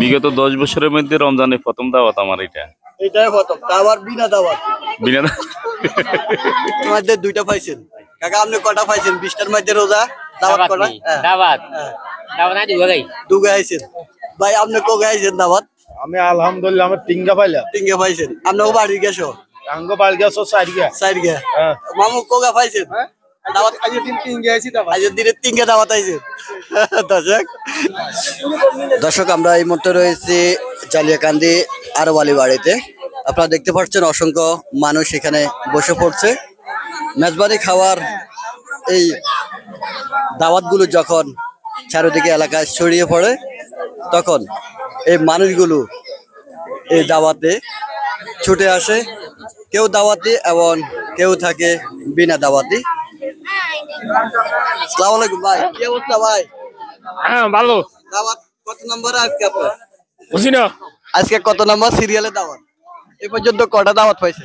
বিগত 10 বছরের মধ্যে রমজানের প্রথম দাওয়াত আমার এটা। এটাই প্রথম, তা আবার বিনা দাওয়াত। বিনা মধ্যে দুইটা পাইছেন কাকা, আপনি কটা পাইছেন? 20টার মধ্যে রোজা দাওয়াত কটা? দাওয়াত দাওয়াত নাই দুগাই দুগে আইছেন। ভাই আপনি কোগে আইছেন দাওয়াত? আমি আলহামদুলিল্লাহ আমার তিনগা পাইলাম। তিনগে পাইছেন। আপনাকে বাড়ি গেছো? আঙ্গ বালগা সো সাইডগা। সাইডগে। হ্যাঁ। মামু কোগে পাইছেন? দাওয়াত আজ দিন তিনগে আইছি দাওয়াত। আজ দিনে তিনগে দাওয়াত আইছেন। দর্শক আমরা এই মুহূর্তে রয়েছি জালিয়াকান্দি আরওয়ালি বাড়িতে। আপনারা দেখতে পাচ্ছেন অসংখ্য মানুষ এখানে বসে পড়ছে। মেজবানি খাওয়ার এই দাওয়াতগুলো যখন চারিদিকে এলাকায় ছড়িয়ে পড়ে তখন এই মানুষগুলো এই দাওয়াতে ছুটে আসে। কেউ দাওয়াতি এবং কেউ থাকে বিনা দাওয়াতি। আসসালামু আলাইকুম ভাই, কি অবস্থা ভাই? হ্যাঁ ভালো। দাওয়াত কত নম্বর আজকে আপনার? বুঝি না আজকে কত নম্বর সিরিয়ালে দাওয়াত? এই পর্যন্ত কটা দাওয়াত পাইছে?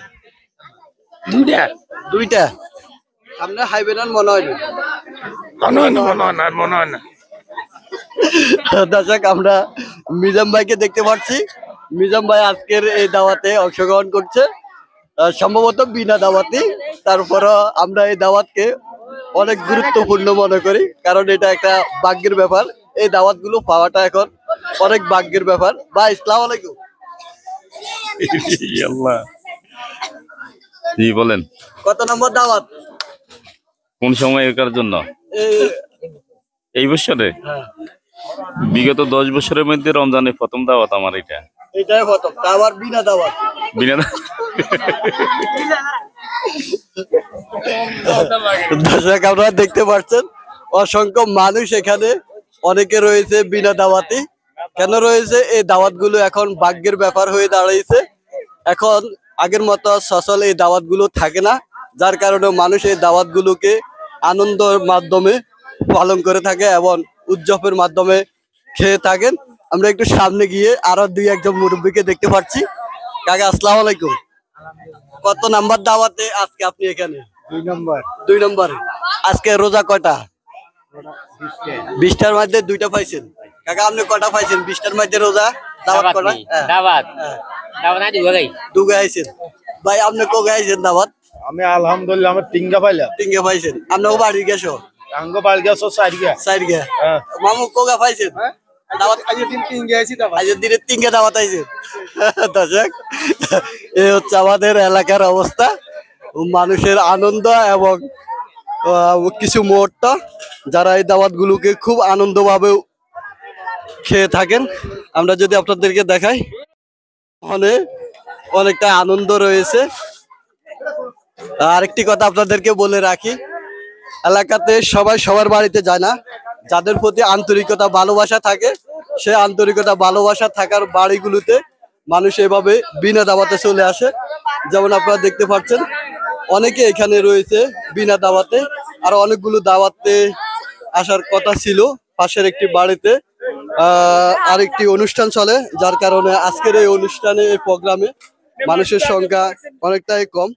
দুইটা দুইটা। আপনার হাইবেনার মনে হয় না? মনে হয় না। দর্শক আমরা মিজাম ভাইকে দেখতে পাচ্ছি। মিজাম ভাই আজকের এই দাওয়াতে অংশগ্রহণ করছে, সম্ভবত বিনা দাওয়াতি। তারপরও আমরা এই দাওয়াতকে অনেক গুরুত্বপূর্ণ মনে করি, কারণ এটা একটা ভাগ্যের ব্যাপার। এই দাওয়াত গুলো পাওয়াটা এখন অনেক ভাগ্যের ব্যাপার। ভাই আসসালামু আলাইকুম। জি বলেন, কত নম্বর দাওয়াত? কোন সময় এর জন্য? এই বছরে বিগত 10 বছরের মধ্যে রমজানের প্রথম দাওয়াত আমার এটা। এটাই প্রথম, তা আবার বিনা দাওয়াত। বিনা দর্শক আপনারা দেখতে পাচ্ছেন অসংখ্য মানুষ এখানে, অনেকে রয়েছে বিনা দাওয়াতি। কেন রয়েছে? এই দাওয়াত গুলো এখন ভাগ্যের ব্যাপার হয়ে দাঁড়িয়েছে। এখন আগের মতো সচল এই দাওয়াত গুলো থাকে না, যার কারণে মানুষ এই দাওয়াত গুলোকে আনন্দের মাধ্যমে পালন করে থাকে এবং উদযাপনের মাধ্যমে খেয়ে থাকেন। আমরা একটু সামনে গিয়ে আরো দুই একজন মুরব্বীকে দেখতে পাচ্ছি। কাকা আসসালামু আলাইকুম। কত নাম্বার দাওয়াতে আজকে আপনি এখানে? 2 নম্বর। 2 নম্বর। আজকে রোজা কয়টা? 20টার মধ্যে দুইটা পাইছেন। কাকা আপনি কটা পাইছেন? 20টার মধ্যে রোজা দাওয়াত কটা? দাওয়াত দাওয়াত নাই দুগাই দুগে আইছেন। ভাই আপনি কোগে আইছেন দাওয়াত? আমি আলহামদুলিল্লাহ আমার তিনগা পাইলাম। তিনগে পাইছেন। আপনাকে বাড়ি গেছো? আঙ্গ বালগা সো সাইডগা। সাইডগে। হ্যাঁ। মামু কোগে পাইছেন? দাওয়াত আজ দিন তিনগে আইছি দাওয়াত। আজ দিনে তিনগে দাওয়াত আইছেন। দর্শক এই হচ্ছে আমাদের এলাকার অবস্থা। মানুষের আনন্দ এবং কিছু মুহূর্ত যারা এই দাওয়াত গুলোকে খুব আনন্দভাবে খেয়ে থাকেন। আমরা যদি আপনাদেরকে দেখাই, অনেকটা আনন্দ রয়েছে। আরেকটি কথা আপনাদেরকে বলে রাখি, এলাকাতে সবাই সবার বাড়িতে যায় না। যাদের প্রতি আন্তরিকতা ভালোবাসা থাকে, সে আন্তরিকতা ভালোবাসা থাকার বাড়িগুলোতে মানুষ এভাবে বিনা দাওয়াতে চলে আসে। যেমন আপনারা দেখতে পাচ্ছেন অনেকে এখানে রয়েছে বিনা দাওয়াতে। আর অনেকগুলো দাওয়াতে আসার কথা ছিল। পাশের একটি বাড়িতে আরেকটি অনুষ্ঠান চলে, যার কারণে আজকের এই অনুষ্ঠানে, এই প্রোগ্রামে মানুষের সংখ্যা অনেকটাই কম।